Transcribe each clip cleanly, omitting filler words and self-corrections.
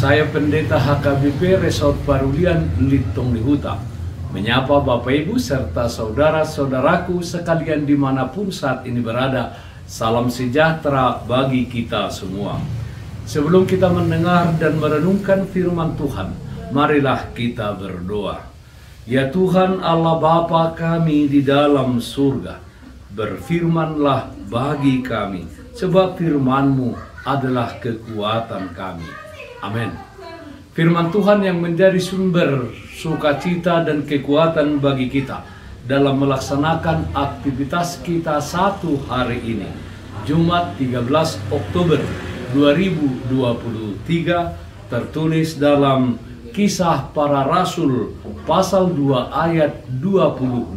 Saya Pendeta HKBP Resort Parulian Litong Lihuta menyapa Bapak Ibu serta saudara-saudaraku sekalian dimanapun saat ini berada. Salam sejahtera bagi kita semua. Sebelum kita mendengar dan merenungkan firman Tuhan, marilah kita berdoa. Ya Tuhan Allah Bapa kami di dalam surga, berfirmanlah bagi kami, sebab firman-Mu adalah kekuatan kami. Amin. Firman Tuhan yang menjadi sumber sukacita dan kekuatan bagi kita dalam melaksanakan aktivitas kita satu hari ini, Jumat 13 Oktober 2023, tertulis dalam Kisah Para Rasul pasal 2 ayat 25.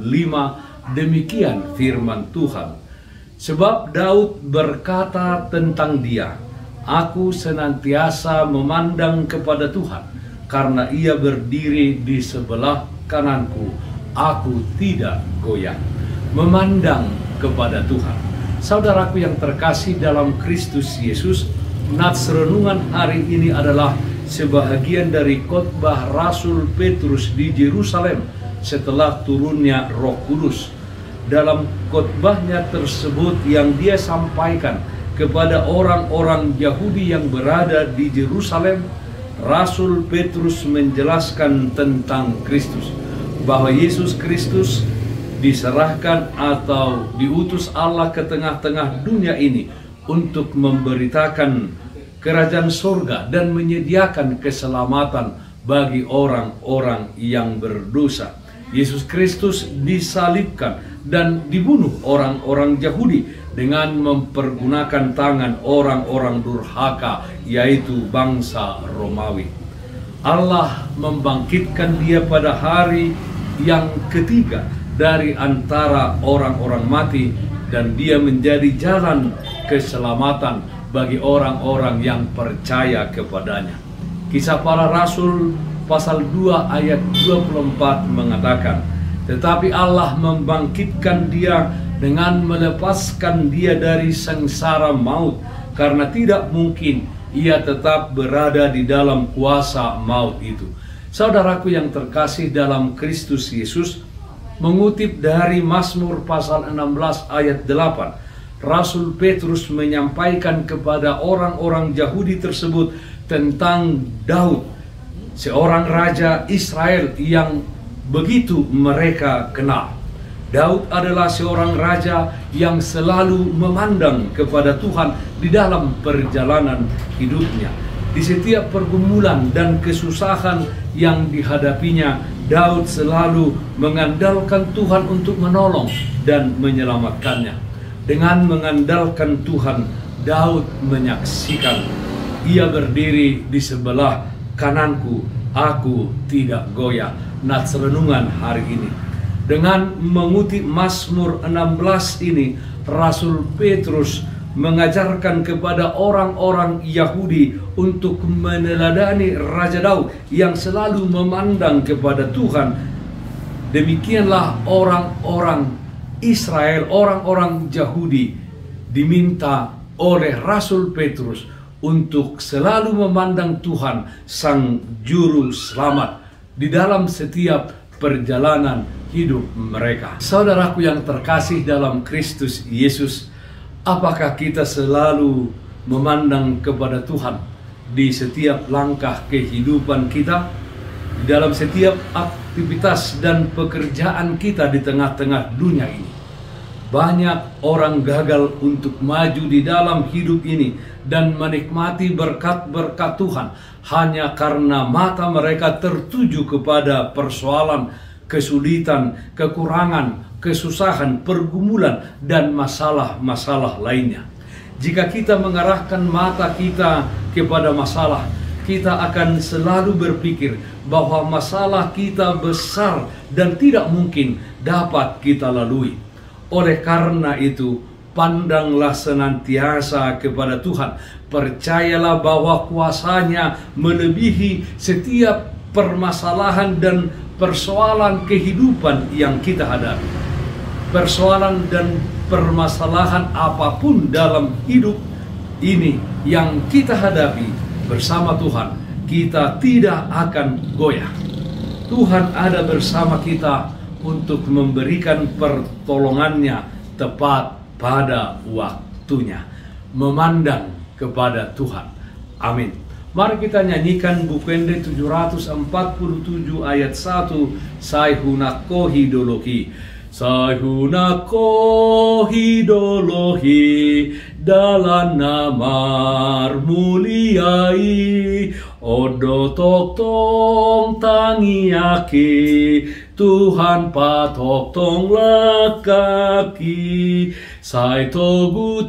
Demikian firman Tuhan. Sebab Daud berkata tentang dia, "Aku senantiasa memandang kepada Tuhan, karena ia berdiri di sebelah kananku, aku tidak goyah." Memandang kepada Tuhan. Saudaraku yang terkasih dalam Kristus Yesus, nats renungan hari ini adalah sebahagian dari khotbah Rasul Petrus di Yerusalem setelah turunnya Roh Kudus. Dalam khotbahnya tersebut yang dia sampaikan kepada orang-orang Yahudi yang berada di Yerusalem, Rasul Petrus menjelaskan tentang Kristus, bahwa Yesus Kristus diserahkan atau diutus Allah ke tengah-tengah dunia ini untuk memberitakan kerajaan surga dan menyediakan keselamatan bagi orang-orang yang berdosa. Yesus Kristus disalibkan dan dibunuh orang-orang Yahudi dengan mempergunakan tangan orang-orang durhaka, yaitu bangsa Romawi. Allah membangkitkan dia pada hari yang ketiga dari antara orang-orang mati, dan dia menjadi jalan keselamatan bagi orang-orang yang percaya kepadanya. Kisah Para Rasul pasal 2 ayat 24 mengatakan, "Tetapi Allah membangkitkan dia dengan melepaskan dia dari sengsara maut, karena tidak mungkin ia tetap berada di dalam kuasa maut itu." Saudaraku yang terkasih dalam Kristus Yesus, mengutip dari Mazmur pasal 16 ayat 8, Rasul Petrus menyampaikan kepada orang-orang Yahudi tersebut tentang Daud, seorang raja Israel yang begitu mereka kenal. Daud adalah seorang raja yang selalu memandang kepada Tuhan di dalam perjalanan hidupnya. Di setiap pergumulan dan kesusahan yang dihadapinya, Daud selalu mengandalkan Tuhan untuk menolong dan menyelamatkannya. Dengan mengandalkan Tuhan, Daud menyaksikan, "Ia berdiri di sebelah kananku, aku tidak goyah." Nats renungan hari ini. Dengan mengutip Mazmur 16 ini, Rasul Petrus mengajarkan kepada orang-orang Yahudi untuk meneladani Raja Daud yang selalu memandang kepada Tuhan. Demikianlah orang-orang Israel, orang-orang Yahudi diminta oleh Rasul Petrus untuk selalu memandang Tuhan Sang Juru Selamat di dalam setiap perjalanan hidup mereka. Saudaraku yang terkasih dalam Kristus Yesus, apakah kita selalu memandang kepada Tuhan di setiap langkah kehidupan kita, di dalam setiap aktivitas dan pekerjaan kita di tengah-tengah dunia ini? Banyak orang gagal untuk maju di dalam hidup ini dan menikmati berkat-berkat Tuhan hanya karena mata mereka tertuju kepada persoalan, kesulitan, kekurangan, kesusahan, pergumulan, dan masalah-masalah lainnya. Jika kita mengarahkan mata kita kepada masalah, kita akan selalu berpikir bahwa masalah kita besar dan tidak mungkin dapat kita lalui. Oleh karena itu, pandanglah senantiasa kepada Tuhan. Percayalah bahwa kuasa-Nya melebihi setiap permasalahan dan persoalan kehidupan yang kita hadapi. Persoalan dan permasalahan apapun dalam hidup ini yang kita hadapi bersama Tuhan, kita tidak akan goyah. Tuhan ada bersama kita untuk memberikan pertolongannya tepat pada waktunya. Memandang kepada Tuhan. Amin. Mari kita nyanyikan Bukende 747 ayat 1, Saihunako hidolohi. Saihunako hidolohi, dalam namar muliai, odo tok tong tangiaki, Tuhan patok tong lakaki. Sai togu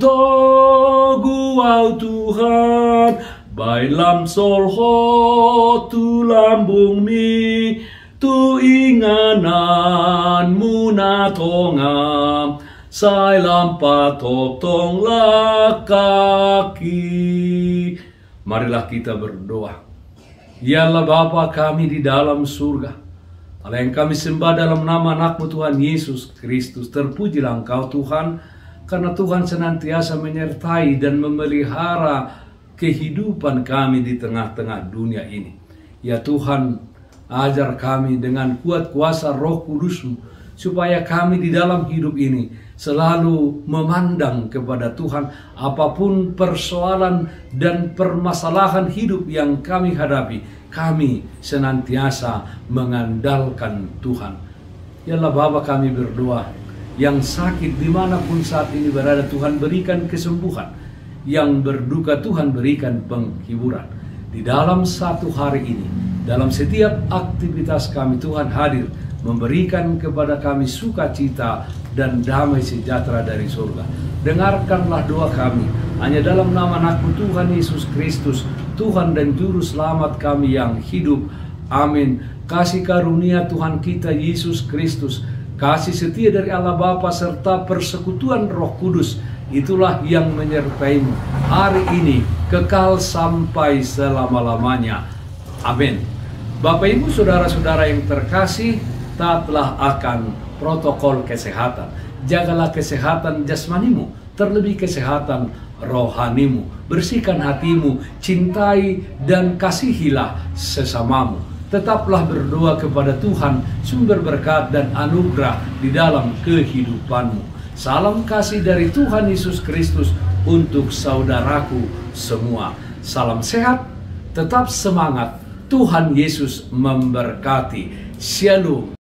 au Tuhan, bai lam sol ho tu lambung mi, tu inganan muna tongam, sai lam patok tong lakaki. Marilah kita berdoa. Ya Allah Bapa kami di dalam surga, Allah yang kami sembah dalam nama anak-Mu Tuhan Yesus Kristus. Terpujilah Engkau Tuhan, karena Tuhan senantiasa menyertai dan memelihara kehidupan kami di tengah-tengah dunia ini. Ya Tuhan, ajar kami dengan kuat kuasa Roh Kudus-Mu, supaya kami di dalam hidup ini selalu memandang kepada Tuhan. Apapun persoalan dan permasalahan hidup yang kami hadapi, kami senantiasa mengandalkan Tuhan. Ya Allah Bapa, kami berdoa, yang sakit dimanapun saat ini berada, Tuhan berikan kesembuhan. Yang berduka, Tuhan berikan penghiburan. Di dalam satu hari ini, dalam setiap aktivitas kami, Tuhan hadir memberikan kepada kami sukacita dan damai sejahtera dari surga. Dengarkanlah doa kami, hanya dalam nama anak-Mu Tuhan Yesus Kristus, Tuhan dan Juru Selamat kami yang hidup. Amin. Kasih karunia Tuhan kita Yesus Kristus, kasih setia dari Allah Bapa serta persekutuan Roh Kudus, itulah yang menyertai-Mu hari ini kekal sampai selama-lamanya. Amin. Bapak Ibu saudara-saudara yang terkasih, taatlah akan protokol kesehatan. Jagalah kesehatan jasmanimu, terlebih kesehatan rohanimu. Bersihkan hatimu, cintai dan kasihilah sesamamu. Tetaplah berdoa kepada Tuhan, sumber berkat dan anugerah di dalam kehidupanmu. Salam kasih dari Tuhan Yesus Kristus untuk saudaraku semua. Salam sehat, tetap semangat. Tuhan Yesus memberkati. Shalom.